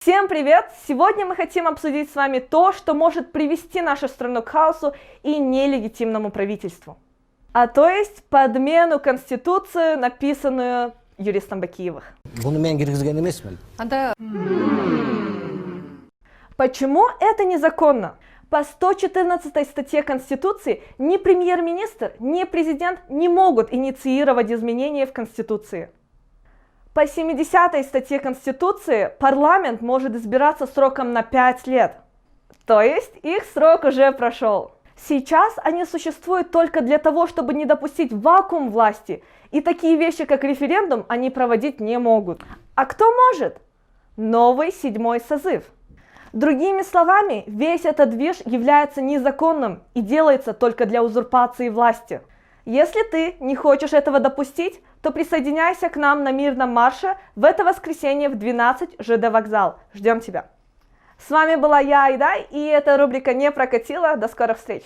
Всем привет! Сегодня мы хотим обсудить с вами то, что может привести нашу страну к хаосу и нелегитимному правительству. А то есть подмену Конституции, написанную юристом Бакиевых. Почему это незаконно? По 114 статье Конституции ни премьер-министр, ни президент не могут инициировать изменения в Конституции. По 70 статье Конституции парламент может избираться сроком на 5 лет. То есть их срок уже прошел. Сейчас они существуют только для того, чтобы не допустить вакуум власти. И такие вещи, как референдум, они проводить не могут. А кто может? Новый 7-й созыв. Другими словами, весь этот движ является незаконным и делается только для узурпации власти. Если ты не хочешь этого допустить, то присоединяйся к нам на мирном марше в это воскресенье в 12 ЖД Вокзал. Ждем тебя. С вами была я, Айдай, и эта рубрика не прокатила. До скорых встреч!